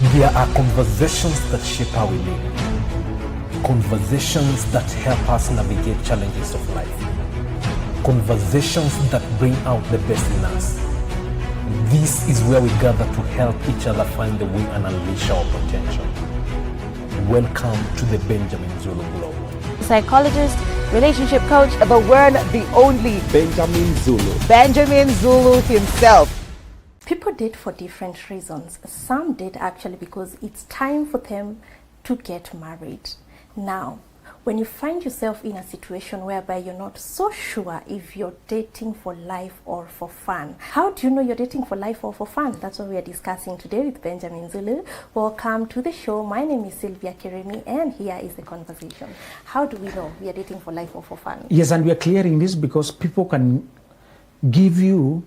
There are conversations that shape how we live, conversations that help us navigate challenges of life, conversations that bring out the best in us. This is where we gather to help each other find the way and unleash our potential. Welcome to the Benjamin Zulu Globe. Psychologist, relationship coach, the one, the only Benjamin Zulu. Benjamin Zulu himself. People date for different reasons. Some date actually because it's time for them to get married. Now, when you find yourself in a situation whereby you're not so sure if you're dating for life or for fun, how do you know you're dating for life or for fun? That's what we are discussing today with Benjamin Zulu. Welcome to the show. My name is Sylvia Kirimi, and here is the conversation. How do we know we are dating for life or for fun? Yes, and we are clearing this because people can give you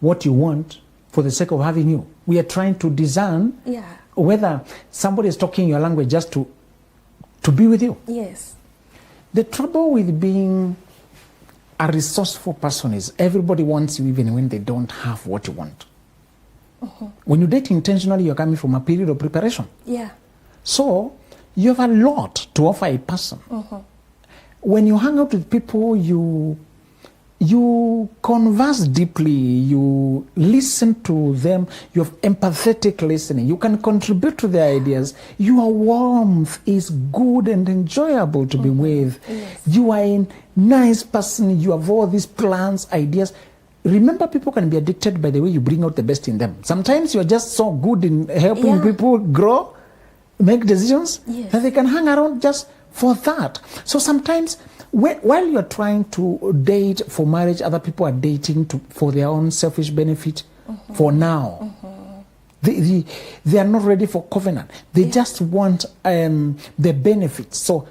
what you want for the sake of having you. We are trying to discern whether somebody is talking your language just to be with you. Yes. The trouble with being a resourceful person is everybody wants you even when they don't have what you want. When you date intentionally, you're coming from a period of preparation. Yeah. So you have a lot to offer a person. When you hang out with people, you converse deeply, you listen to them, you have empathetic listening, you can contribute to their ideas. Your warmth is good and enjoyable to be with. Yes. You are a nice person, you have all these plans, ideas. Remember, people can be addicted by the way you bring out the best in them. Sometimes you're just so good in helping people grow, make decisions, that they can hang around just for that. So sometimes, while you're trying to date for marriage, other people are dating for their own selfish benefit for now. They are not ready for covenant. They just want the benefits. So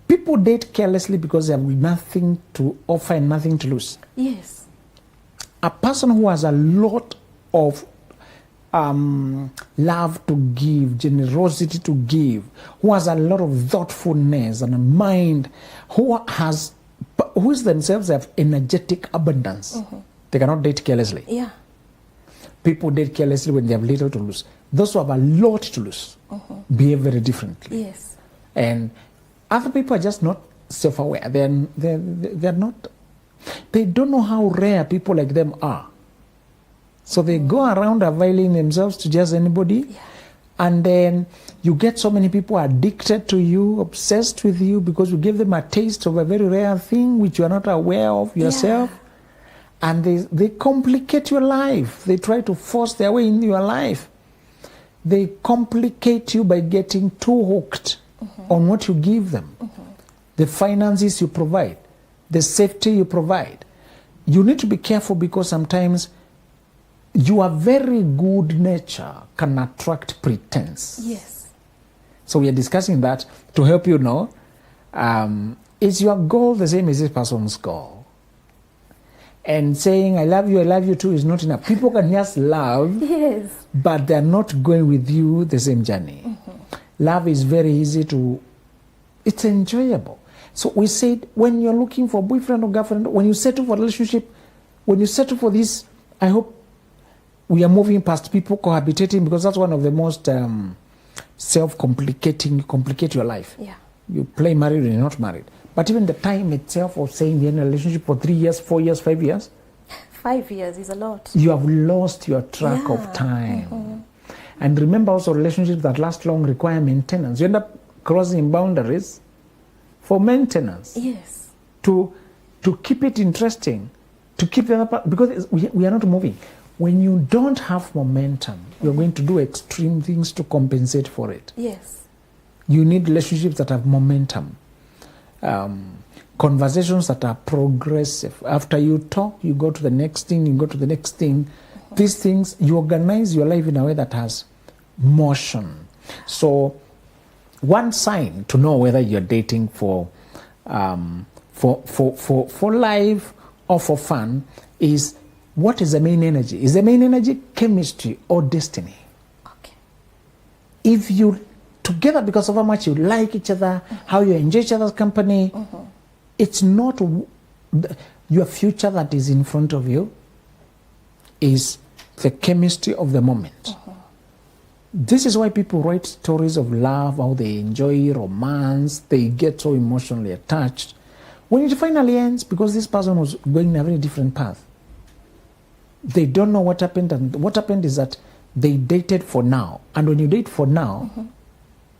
people date carelessly because they have nothing to offer and nothing to lose. Yes. A person who has a lot of love to give, generosity to give, who has a lot of thoughtfulness and a mind, who themselves have energetic abundance. They cannot date carelessly. Yeah. People date carelessly when they have little to lose. Those who have a lot to lose behave very differently. Yes. And other people are just not self-aware. They're not. They don't know how rare people like them are. So they go around availing themselves to just anybody. Yeah. And then you get so many people addicted to you, obsessed with you, because you give them a taste of a very rare thing which you are not aware of yourself. Yeah. And they complicate your life. They try to force their way into your life. They complicate you by getting too hooked on what you give them. The finances you provide, the safety you provide. You need to be careful because sometimes your very good nature can attract pretense. Yes. So we are discussing that to help you know, is your goal the same as this person's goal? And saying, I love you too is not enough. People can just love, but they're not going with you the same journey. Love is very easy it's enjoyable. So we said, when you're looking for a boyfriend or girlfriend, when you settle for a relationship, when you settle for this, I hope we are moving past people cohabitating, because that's one of the most complicate your life. Yeah. You play married or you're not married. But even the time itself of saying you're in a relationship for 3 years, 4 years, 5 years. 5 years is a lot. You have lost your track of time. And remember also, relationships that last long require maintenance. You end up crossing boundaries for maintenance. Yes. To keep it interesting, to keep the other part, because we are not moving. When you don't have momentum, you're going to do extreme things to compensate for it. Yes. You need relationships that have momentum. Conversations that are progressive. After you talk, you go to the next thing, you go to the next thing. These things, you organize your life in a way that has motion. So one sign to know whether you're dating for life or for fun is, what is the main energy? Is the main energy chemistry or destiny? Okay. If you together because of how much you like each other, how you enjoy each other's company, it's not your future that is in front of you, is the chemistry of the moment. This is why people write stories of love, how they enjoy romance, they get so emotionally attached. When it finally ends, because this person was going in a very different path, they don't know what happened, and what happened is that they dated for now. And when you date for now,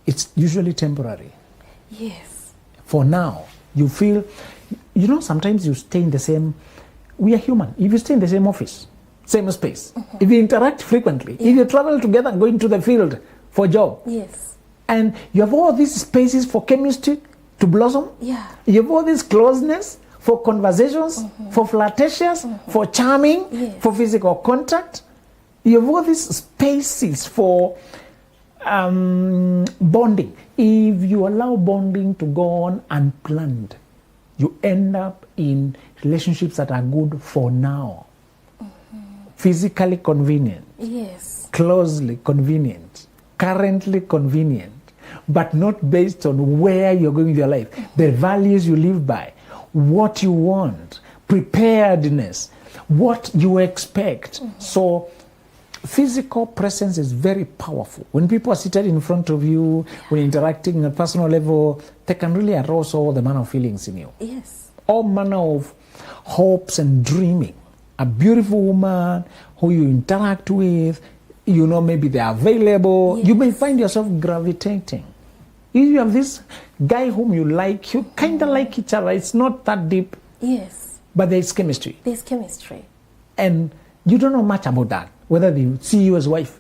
it's usually temporary. Yes. For now, you feel, sometimes you stay in the same, we are human. If you stay in the same office, same space, if you interact frequently, if you travel together and go into the field for a job, Yes. and you have all these spaces for chemistry to blossom, Yeah. you have all this closeness for conversations, for flirtatious, for charming, Yes. for physical contact. You have all these spaces for bonding. If you allow bonding to go on unplanned, you end up in relationships that are good for now. Physically convenient, Yes. closely convenient, currently convenient, but not based on where you're going with your life, the values you live by, what you want, preparedness, what you expect. So physical presence is very powerful. When people are seated in front of you, when interacting on a personal level, they can really arouse all the manner of feelings in you. Yes. All manner of hopes and dreaming. A beautiful woman who you interact with, maybe they're available. Yes. You may find yourself gravitating. If you have this guy whom you like, you kind of like each other. It's not that deep, Yes. but there's chemistry. There's chemistry. And you don't know much about that, whether they see you as wife,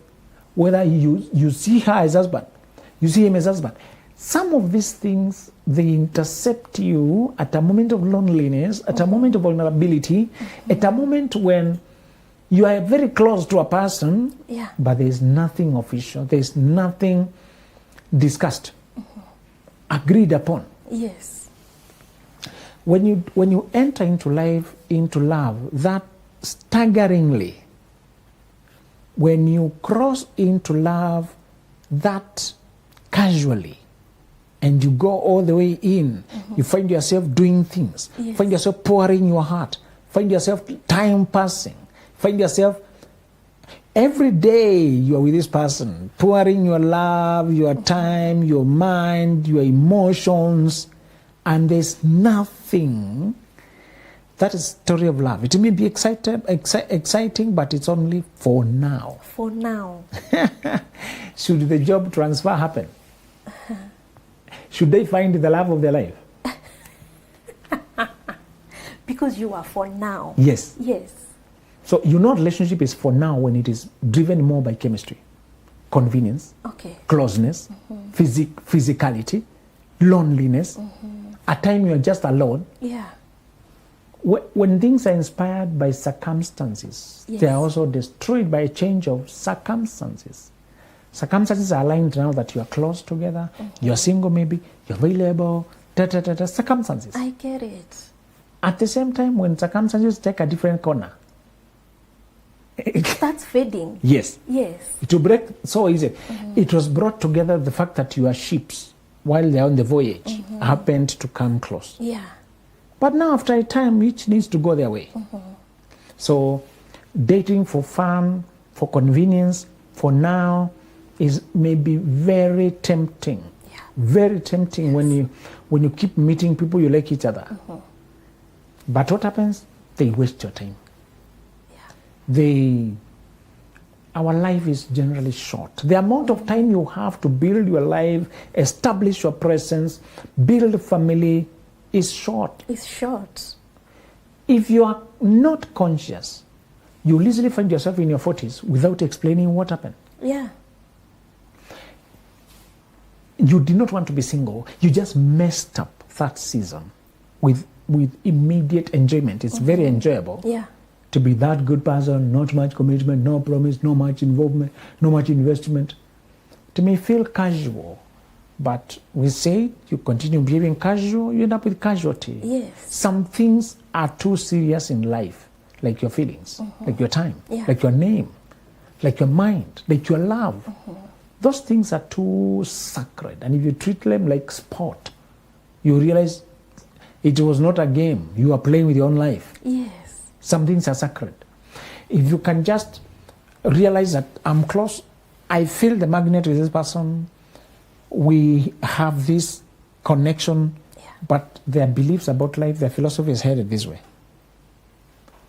whether you see her as husband, you see him as husband. Some of these things, they intercept you at a moment of loneliness, at a moment of vulnerability, at a moment when you are very close to a person, Yeah. but there's nothing official, there's nothing discussed, agreed upon. Yes. When you enter into life, into love, that staggeringly, when you cross into love, that casually, and you go all the way in, you find yourself doing things, Yes. find yourself pouring your heart, find yourself time passing, find yourself every day you are with this person, pouring your love, your time, your mind, your emotions, and there's nothing. That is story of love. It may be exciting, but it's only for now. For now. Should the job transfer happen? Should they find the love of their life? Because you are for now. Yes. Yes. So relationship is for now when it is driven more by chemistry, convenience, Okay. closeness, physicality, loneliness. At time you're just alone. Yeah. When things are inspired by circumstances, Yes. they are also destroyed by a change of circumstances. Circumstances are aligned now that you are close together, you're single maybe, you're available, circumstances. I get it. At the same time, when circumstances take a different corner, That's fading. yes, Yes. it will break so easy. It was brought together, the fact that your ships, while they're on the voyage, happened to come close. Yeah. But now, after a time, each needs to go their way. So, dating for fun, for convenience, for now, is maybe very tempting. Yeah. Very tempting when you keep meeting people you like each other. But what happens? They waste your time. Yeah. Our life is generally short. The amount of time you have to build your life, establish your presence, build a family is short. It's short. If you are not conscious, you'll easily find yourself in your 40s without explaining what happened. Yeah. You did not want to be single. You just messed up that season with immediate enjoyment. It's very enjoyable. Yeah. To be that good person, not much commitment, no promise, no much involvement, no much investment. It may feel casual, but we say you continue behaving casual, you end up with casualty. Yes. Some things are too serious in life, like your feelings, like your time, Yeah. like your name, like your mind, like your love. Those things are too sacred, and if you treat them like sport, you realize it was not a game. You are playing with your own life. Yes. Some things are sacred. If you can just realize that I'm close I feel the magnet with this person. We have this connection, but their beliefs about life, their philosophy is headed this way.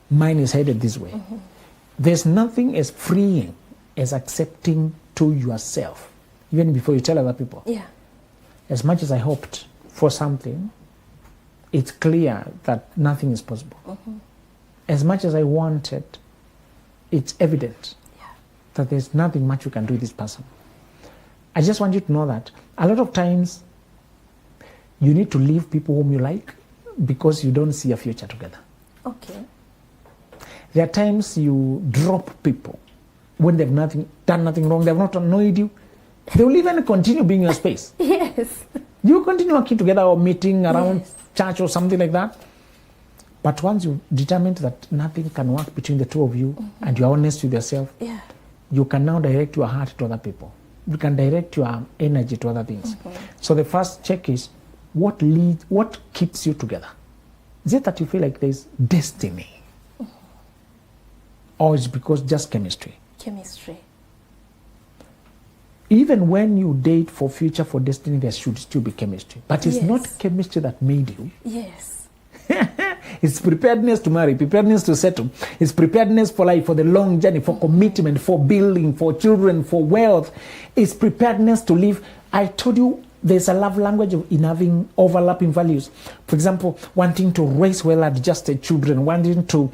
Mine is headed this way. There's nothing as freeing as accepting to yourself, even before you tell other people. Yeah. As much as I hoped for something, it's clear that nothing is possible. As much as I wanted, it's evident that there's nothing much you can do with this person. I just want you to know that a lot of times you need to leave people whom you like because you don't see a future together. Okay. There are times you drop people when they've done nothing wrong, they've not annoyed you. They will even continue being in your space. Yes. You continue working together or meeting around church or something like that. But once you determine that nothing can work between the two of you and you're honest with yourself, you can now direct your heart to other people. You can direct your energy to other things. So the first check is what keeps you together? Is it that you feel like there's destiny? Or is it because just chemistry? Chemistry. Even when you date for future, for destiny, there should still be chemistry. But it's not chemistry that made you. Yes. It's preparedness to marry, preparedness to settle. It's preparedness for life, for the long journey, for commitment, for building, for children, for wealth. It's preparedness to live. I told you there's a love language in having overlapping values. For example, wanting to raise well-adjusted children, wanting to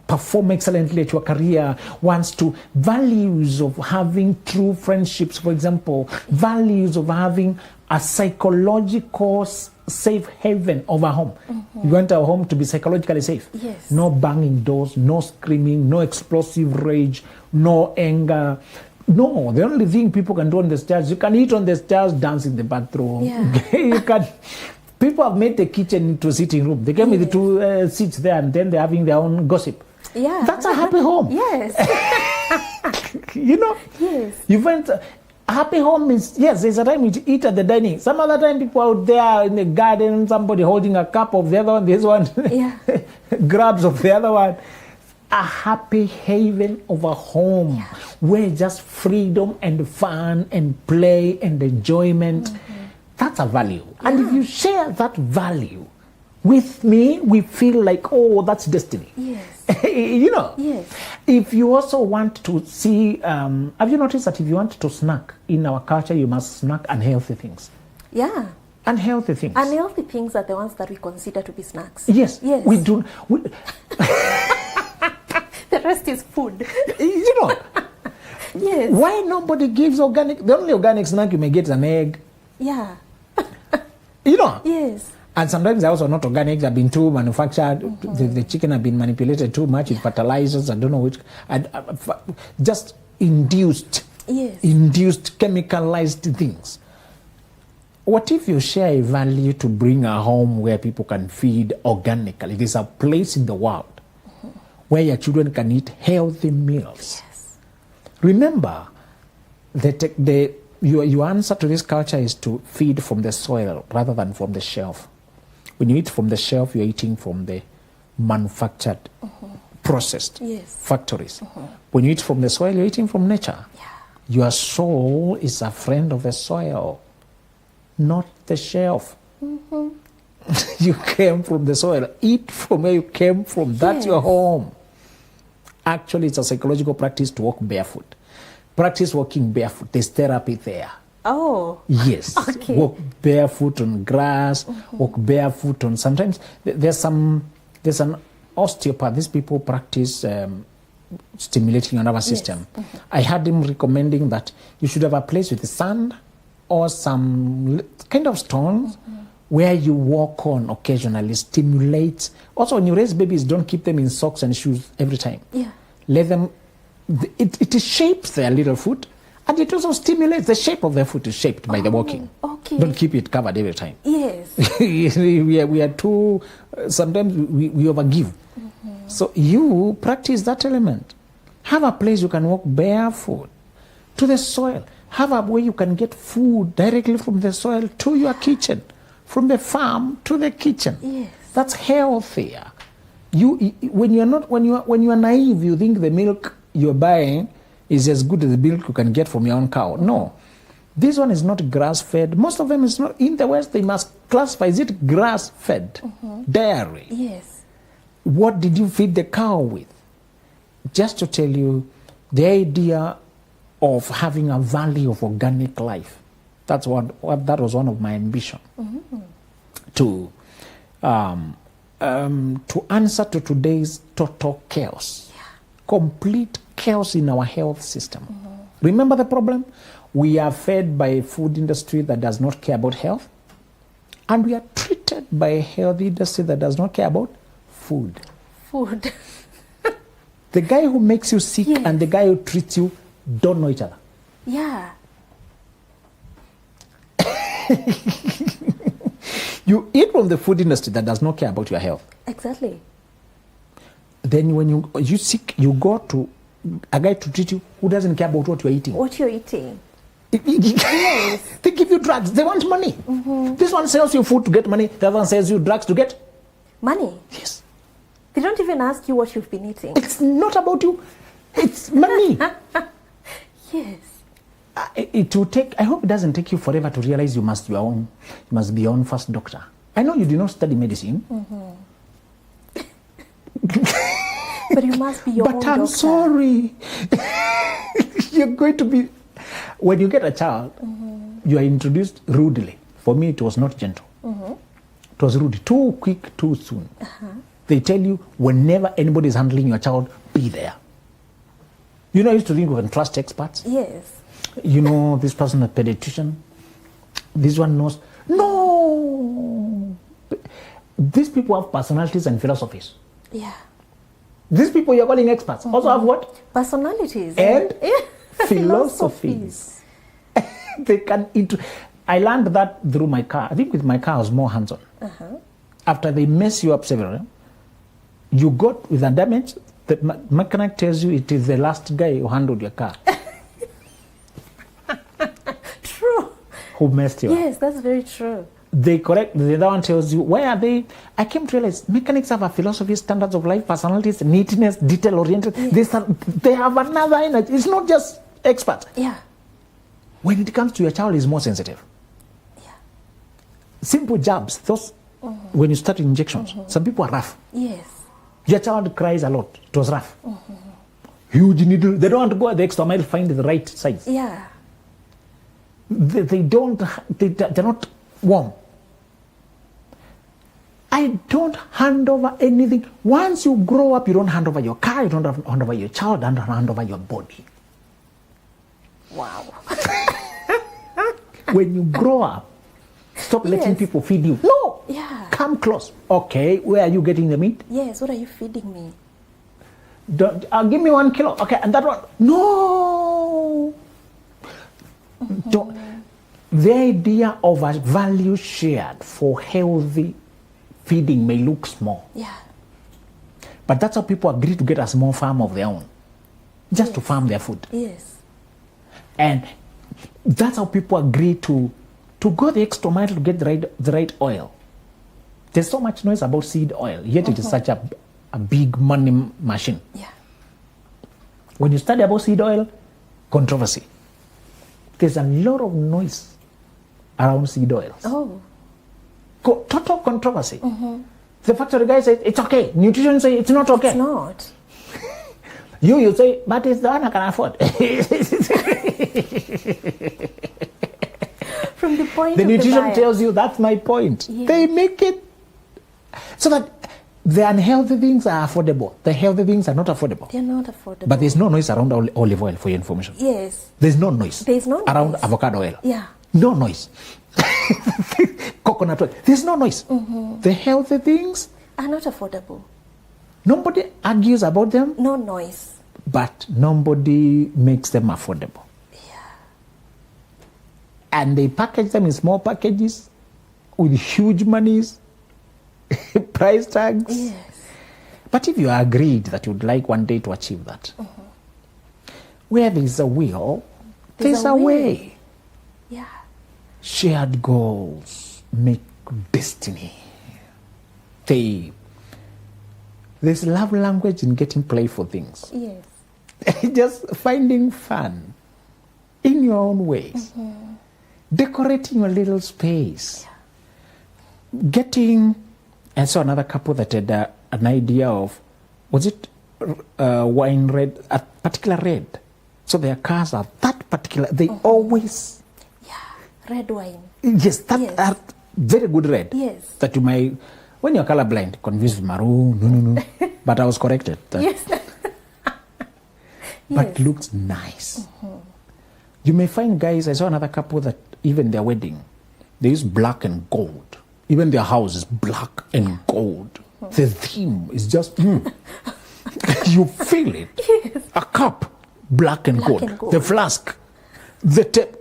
perform excellently at your career, wants to values of having true friendships, for example, values of having a psychological safe haven of a home. You want our home to be psychologically safe. Yes. No banging doors, no screaming, no explosive rage, no anger. No, the only thing people can do on the stairs, you can eat on the stairs, dance in the bathroom. You can. People have made the kitchen into a sitting room. They gave me the two seats there, and then they're having their own gossip. Yeah. That's a happy home. Yes. You know? Yes. You went. A happy home means, yes, there's a time you eat at the dining. Some other time people out there in the garden, somebody holding a cup of the other one, this one grabs of the other one. A happy haven of a home where just freedom and fun and play and enjoyment. That's a value. And if you share that value with me, we feel like, oh, that's destiny. Yes. You know? Yes. If you also want to see, have you noticed that if you want to snack in our culture, you must snack unhealthy things? Yeah. Unhealthy things. Unhealthy things are the ones that we consider to be snacks. Yes. Yes. We do. The rest is food. You know? Yes. Why nobody gives organic? The only organic snack you may get is an egg. Yeah. You know? Yes. And sometimes they're also not organic. They've been too manufactured. The chicken have been manipulated too much with fertilizers. I don't know which. And just induced. Yes. Induced chemicalized things. What if you share a value to bring a home where people can feed organically? There's a place in the world where your children can eat healthy meals. Yes. Remember, your answer to this culture is to feed from the soil rather than from the shelf. When you eat from the shelf, you're eating from the manufactured, processed factories. When you eat from the soil, you're eating from nature. Yeah. Your soul is a friend of the soil, not the shelf. You came from the soil. Eat from where you came from. That's your home. Actually, it's a psychological practice to walk barefoot. Practice walking barefoot. There's therapy there. Oh. Yes. Okay. Walk barefoot on grass. Walk barefoot on. Sometimes there's an osteopath. These people practice stimulating your nervous system. I had him recommending that you should have a place with sand or some kind of stones where you walk on occasionally. Stimulates. Also, when you raise babies, don't keep them in socks and shoes every time. Yeah. Let them. It shapes their little foot, and it also stimulates. The shape of their foot is shaped by the walking. Okay. Don't keep it covered every time. Yes. we are too. Sometimes we overgive. So you practice that element. Have a place you can walk barefoot to the soil. Have a way you can get food directly from the soil to your kitchen, from the farm to the kitchen. Yes. That's healthier. When you are naive, you think the milk you're buying is as good as the milk you can get from your own cow. No. This one is not grass-fed. Most of them is not. In the West, they must classify, is it grass-fed? Dairy. Yes. What did you feed the cow with? Just to tell you, the idea of having a valley of organic life. That was one of my ambition. To answer to today's total chaos. Yeah. Complete chaos in our health system. Remember the problem? We are fed by a food industry that does not care about health, and we are treated by a health industry that does not care about food. Food. The guy who makes you sick Yes. and the guy who treats you don't know each other. Yeah. You eat from the food industry that does not care about your health. Exactly. Then when you sick, you go to a guy to treat you who doesn't care about what you're eating. What you're eating. Yes. They give you drugs. They want money. This one sells you food to get money. The other one sells you drugs to get Money. yes. They don't even ask you what you've been eating. It's not about you. It's money. Yes. It will take. I hope it doesn't take you forever to realize you must be your own first doctor. I know you did not study medicine. But you must be your own But doctor. I'm sorry. You're going to be. When you get a child, you are introduced rudely. For me, it was not gentle. It was rude. Too quick, too soon. They tell you, whenever anybody is handling your child, be there. You know, I used to think we can trust experts. Yes. You know, this person a pediatrician. This one knows. No! These people have personalities and philosophies. Yeah. These people you're calling experts also have what? Personalities. And Yeah. philosophies. They can I learned that through my car. I think with my car I was more hands-on. After they mess you up several, you got with a damage, the mechanic tells you it is the last guy who handled your car. True. Who messed you up. Yes, that's very true. They correct, the other one tells you, where are they? I came to realize mechanics have a philosophy, standards of life, personalities, neatness, detail-oriented. They have another energy. It's not just experts. Yeah. When it comes to your child, is more sensitive. Yeah. Simple jabs, those, when you start injections, some people are rough. Yes. Your child cries a lot. It was rough. Huge needle. They don't want to go the extra mile to find the right size. Yeah. They're not warm. I don't hand over anything. Once you grow up, you don't hand over your car, you don't hand over your child, you don't hand over your body. Wow. When you grow up, stop letting Yes. people feed you. No! Yeah. Come close. Okay, where are you getting the meat? Yes, what are you feeding me? Give me 1 kilo. Okay, and that one. No! The idea of a value shared for healthy feeding may look small, Yeah. but that's how people agree to get a small farm of their own, just to farm their food. Yes. And that's how people agree to go the extra mile to get the right oil. There's so much noise about seed oil, yet it is such a big money machine. Yeah. When you study about seed oil, controversy. There's a lot of noise around seed oils. Oh. Total controversy. The factory guy says it's okay. Nutrition says it's not okay. It's not. You say, but it's the one I can afford. From the point The of nutrition buyer. tells you that's my point. Yes. They make it so that the unhealthy things are affordable. The healthy things are not affordable. They're not affordable. But there's no noise around olive oil, for your information. Yes. There's no noise. There's no around noise. avocado oil. Yeah. No noise. Coconut oil. There's no noise. The healthy things, Are not affordable. nobody argues about them, No noise. but nobody makes them affordable. Yeah. And they package them in small packages with huge monies, price tags. Yes. But if you agreed that you'd like one day to achieve that, where there's a will, there's a way. Yeah. Shared goals make destiny. There's love language in getting playful things. Yes. Just finding fun in your own ways. Decorating your little space. Getting, I saw another couple that had an idea of, was it wine red, a particular red. So their cars are that particular, they always. Yeah, red wine. Yes, that very good red. Yes. That you might, when you're colorblind, confused with maroon, no. But I was corrected. Yes. But looks nice. You may find guys, I saw another couple that even their wedding, they use black and gold. Even their house is black and gold. The theme is just, you feel it. Yes. A cup, black and gold. The flask, the tape.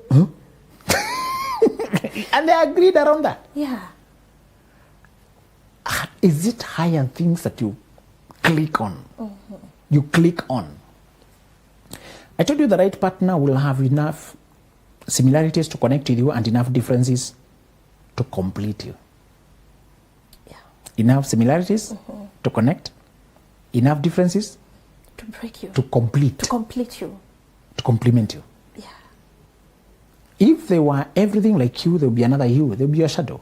And they agreed around that. Yeah. Is it higher things that you click on? You click on. I told you the right partner will have enough similarities to connect with you and enough differences to complete you. Yeah. Enough similarities to connect, enough differences to break you. To complete. To complete you. To complement you. Yeah. If they were everything like you, there would be another you. There would be a shadow.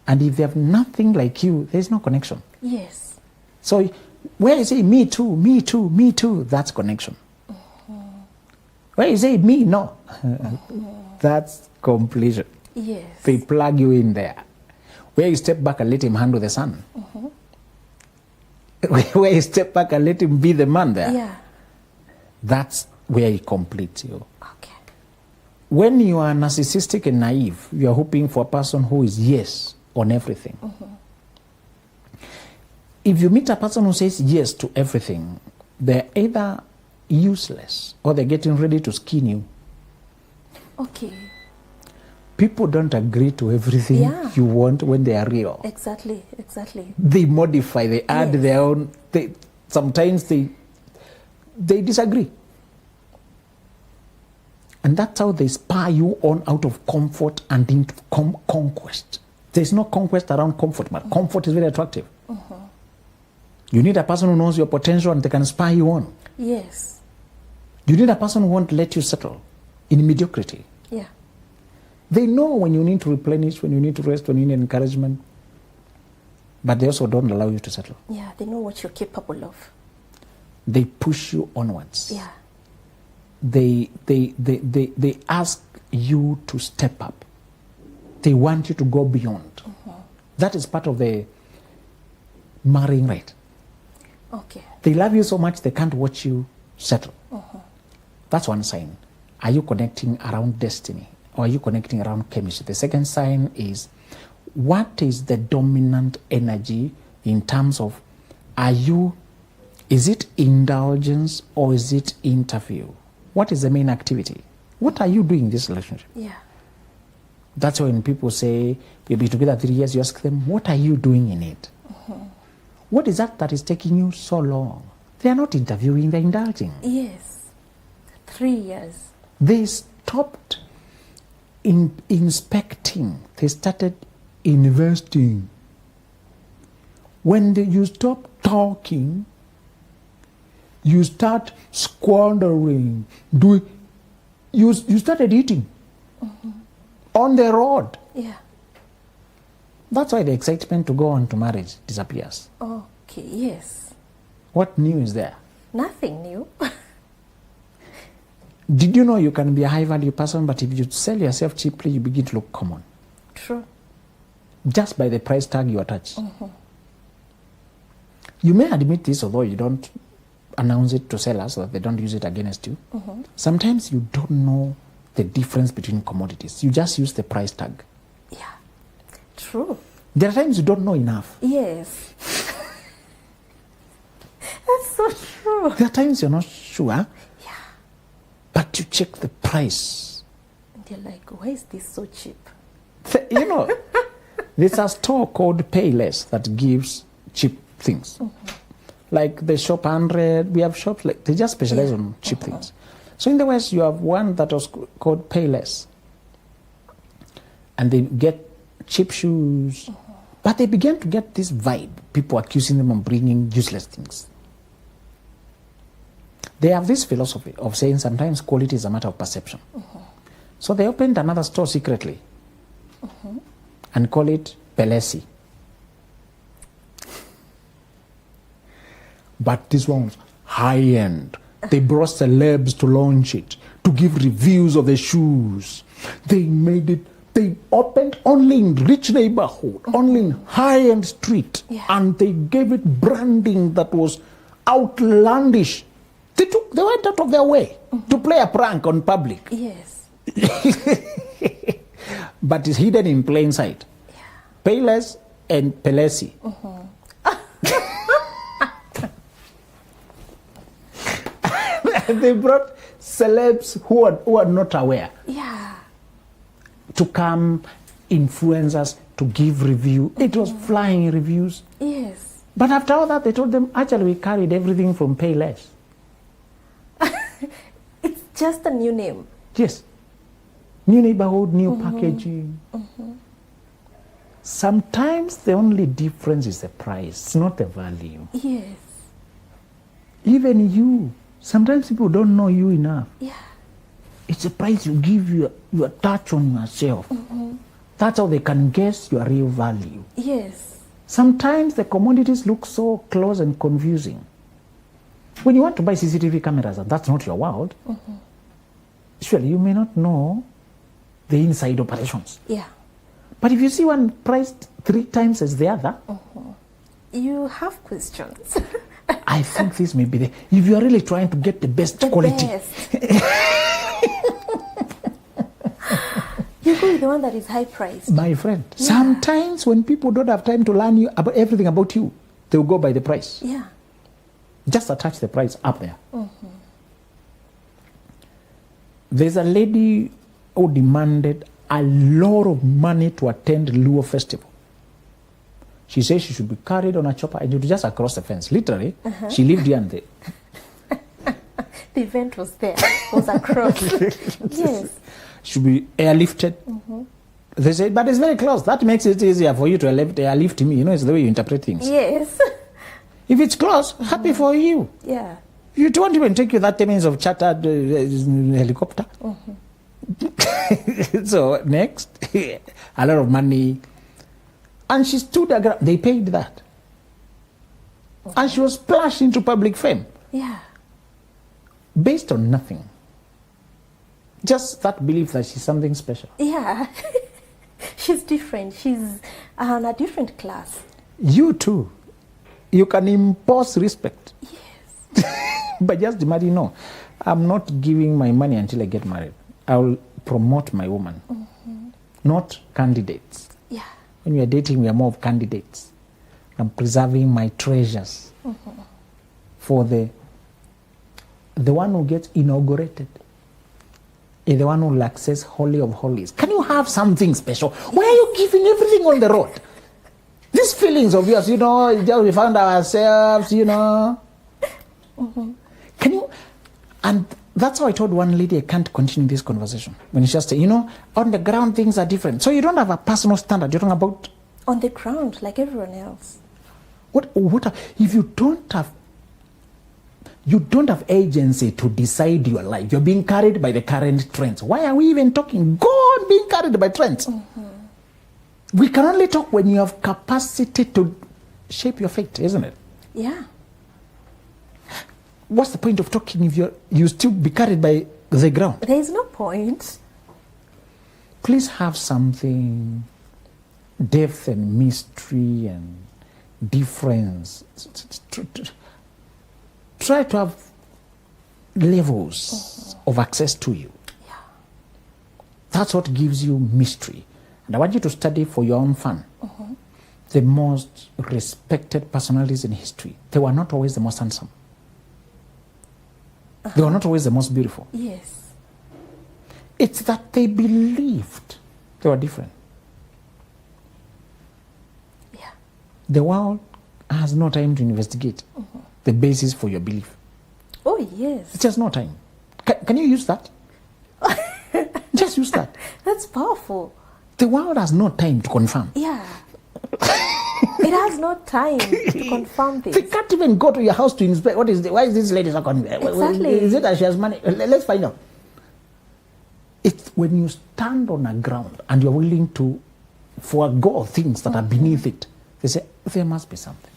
And if they have nothing like you, there is no connection. Yes. So where you say me too, me too, me too, that's connection. Where you say me, no, that's completion. Yes. They plug you in there. Where you step back and let him handle the sun. Where you step back and let him be the man there. Yeah. That's where he completes you. Okay. When you are narcissistic and naive, you are hoping for a person who is yes on everything. If you meet a person who says yes to everything, they're either useless or they're getting ready to skin you. Okay. People don't agree to everything you want when they are real. Exactly, exactly. They modify, they add their own, sometimes they disagree. And that's how they spur you on out of comfort and into conquest. There's no conquest around comfort, but comfort is very attractive. You need a person who knows your potential and they can spur you on. Yes. You need a person who won't let you settle in mediocrity. Yeah. They know when you need to replenish, when you need to rest, when you need encouragement, but they also don't allow you to settle. Yeah, they know what you're capable of. They push you onwards. Yeah. They ask you to step up. They want you to go beyond. That is part of the marrying rate. Okay. They love you so much they can't watch you settle. That's one sign. Are you connecting around destiny or are you connecting around chemistry? The second sign is, what is the dominant energy in terms of, is it indulgence or is it interview? What is the main activity? What are you doing in this relationship? Yeah. That's when people say, we'll be together 3 years, you ask them, what are you doing in it? What is that is taking you so long? They are not interviewing, they're indulging. Yes. 3 years. They stopped inspecting. They started investing. When you stop talking, you start squandering. You started eating on the road. Yeah. That's why the excitement to go on to marriage disappears. Okay, yes. What new is there? Nothing new. Did you know you can be a high value person, but if you sell yourself cheaply, you begin to look common? True. Just by the price tag you attach. You may admit this, although you don't announce it to sellers so that they don't use it against you. Sometimes you don't know the difference between commodities. You just use the price tag. Yeah. True. There are times you don't know enough. Yes. That's so true. There are times you're not sure, Yeah. but you check the price. And you're like, why is this so cheap? You know, there's a store called Payless that gives cheap things. Like the Shop 100, we have shops like, they just specialize on cheap things. So in the West, you have one that was called Payless. And they get cheap shoes. But they began to get this vibe. People accusing them of bringing useless things. They have this philosophy of saying sometimes quality is a matter of perception. So they opened another store secretly and call it Pelesi. But this one was high-end. They brought celebs to launch it, to give reviews of the shoes. They made it, they opened only in rich neighborhood, only in high-end street. Yeah. And they gave it branding that was outlandish. They went out of their way to play a prank on public. Yes. But it's hidden in plain sight. Yeah. Payless and Pelesi. They brought celebs who are not aware Yeah. to come, influencers to give review. It was flying reviews. Yes. But after all that, they told them, actually, we carried everything from Payless. It's just a new name. Yes. New neighborhood, new packaging. Sometimes the only difference is the price, not the value. Yes. Even you, sometimes people don't know you enough. Yeah. It's the price you give your touch on yourself. That's how they can guess your real value. Yes. Sometimes the commodities look so close and confusing. When you want to buy CCTV cameras and that's not your world, surely you may not know the inside operations. Yeah. But if you see one priced 3 times as the other, You have questions. I think this may be the... If you are really trying to get the best quality, Best. You go with the one that is high priced. my friend, sometimes when people don't have time to learn you about everything about you, they will go by the price. Yeah. Just attach the price up there. There's a lady who demanded a lot of money to attend Luo Festival. She says she should be carried on a chopper and just across the fence. Literally, she lived here and there. The event was there. Was across. Yes. Should be airlifted. They said, but it's very close. That makes it easier for you to airlift me. You know, it's the way you interpret things. Yes. If it's close, happy for you. Yeah. You don't even take you 30 minutes of chartered helicopter. So next, a lot of money. And she stood her ground. They paid that. And she was splashed into public fame Yeah. based on nothing. Just that belief that she's something special. Yeah. She's different. She's on a different class. You too. You can impose respect. Yes. But just imagine, no, I'm not giving my money until I get married. I'll promote my woman, not candidates. Yeah. When we are dating, we are more of candidates. I'm preserving my treasures for the one who gets inaugurated, is the one who will access Holy of Holies. Can you have something special? Why are you giving everything on the road? These feelings of yours, you know, just we found ourselves, you know. Can you? And that's how I told one lady I can't continue this conversation. When she just said, you know, on the ground things are different. So you don't have a personal standard. You're talking about... On the ground, like everyone else. If you don't have agency to decide your life. You're being carried by the current trends. Why are we even talking? Go on being carried by trends. We can only talk when you have capacity to shape your fate, isn't it? Yeah. What's the point of talking if you still be carried by the ground? There is no point. Please have something, depth and mystery and difference. Try to have levels of access to you. Yeah. That's what gives you mystery. And I want you to study for your own fun. The most respected personalities in history, they were not always the most handsome. They were not always the most beautiful. Yes. It's that they believed they were different. Yeah. The world has no time to investigate the basis for your belief. Oh, yes. It's just no time. Can you use that? Just use that. That's powerful. The world has no time to confirm. Yeah. It has no time to confirm this. They can't even go to your house to inspect. Why is this lady not coming? Exactly. Is it that she has money? Let's find out. It's when you stand on a ground and you're willing to forego things that are beneath it. They say, there must be something.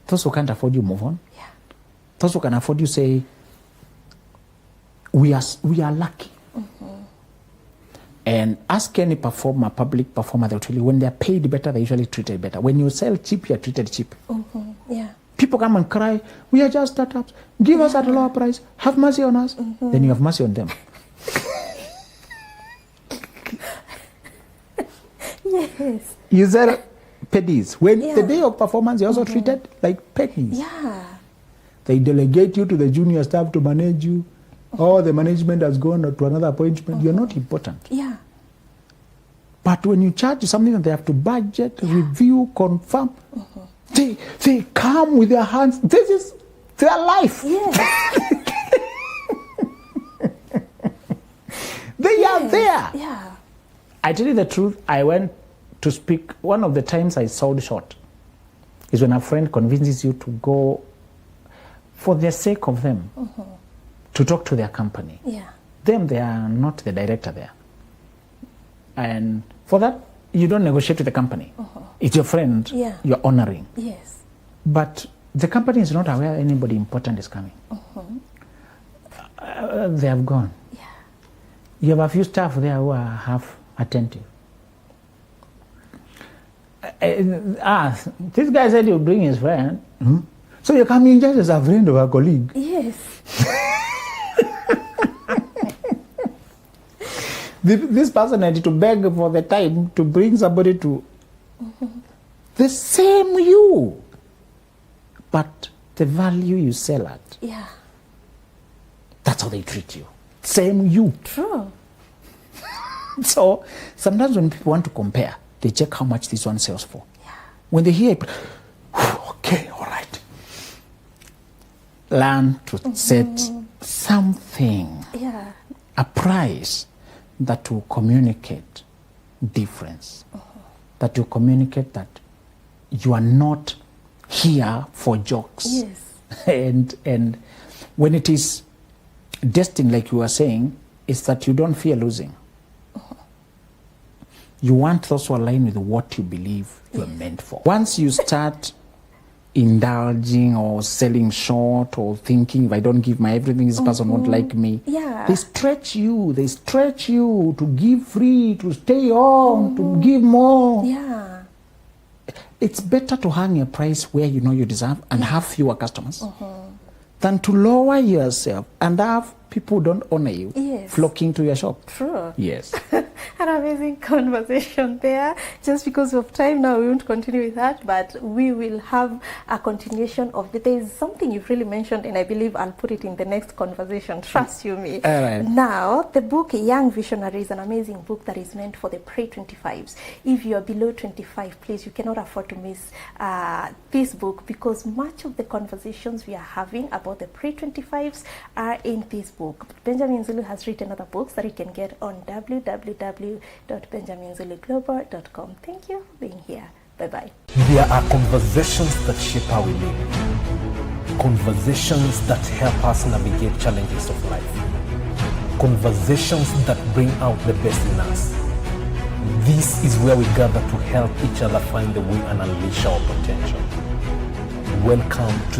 Those who can't afford you, move on. Yeah. Those who can afford you, say, we are lucky. And ask any performer, public performer, they'll tell you, when they're paid better, they're usually treated better. When you sell cheap, you're treated cheap. Yeah. People come and cry, we are just startups. Give us at a lower price. Have mercy on us. Then you have mercy on them. Yes. You sell pennies. When the day of performance, you're also treated like pennies. Yeah. They delegate you to the junior staff to manage you. Or the management has gone to another appointment. You're not important. Yeah. But when you charge something that they have to budget, review, confirm, they come with their hands. This is their life. Yes. They are there. Yeah. I tell you the truth, I went to speak. One of the times I sold short is when a friend convinces you to go for the sake of them to talk to their company. Yeah. Them, they are not the director there. And for that, you don't negotiate with the company. It's your friend you're honoring. Yes. But the company is not aware anybody important is coming. They have gone. Yeah. You have a few staff there who are half attentive. This guy said he'll bring his friend. So you're coming just as a friend of a colleague. Yes. This person had to beg for the time to bring somebody to the same you, but the value you sell at. Yeah. That's how they treat you. Same you. True. So sometimes when people want to compare, they check how much this one sells for. Yeah. When they hear it, okay, all right. Learn to set something, a price that will communicate difference, that will communicate that you are not here for jokes. Yes. And when it is destined, like you were saying, is that you don't fear losing. You want those who align with what you believe you are meant for. Once you start indulging or selling short or thinking, if I don't give my everything, this person won't like me. Yeah. They stretch you to give free, to stay on, to give more. Yeah. It's better to hang a price where you know you deserve and have fewer customers than to lower yourself and have people who don't honor you flocking to your shop. True. Yes. An amazing conversation there. Just because of time now, we won't continue with that, but we will have a continuation of it. There is something you've really mentioned, and I believe I'll put it in the next conversation. Trust you me. All right. Now, the book Young Visionary is an amazing book that is meant for the pre-25s. If you are below 25, please, you cannot afford to miss this book, because much of the conversations we are having about the pre-25s are in this book. Benjamin Zulu has written other books that you can get on www.benjaminzuluglobal.com. Thank you for being here. Bye-bye. There are conversations that shape how we live. Conversations that help us navigate challenges of life. Conversations that bring out the best in us. This is where we gather to help each other find the way and unleash our potential. Welcome to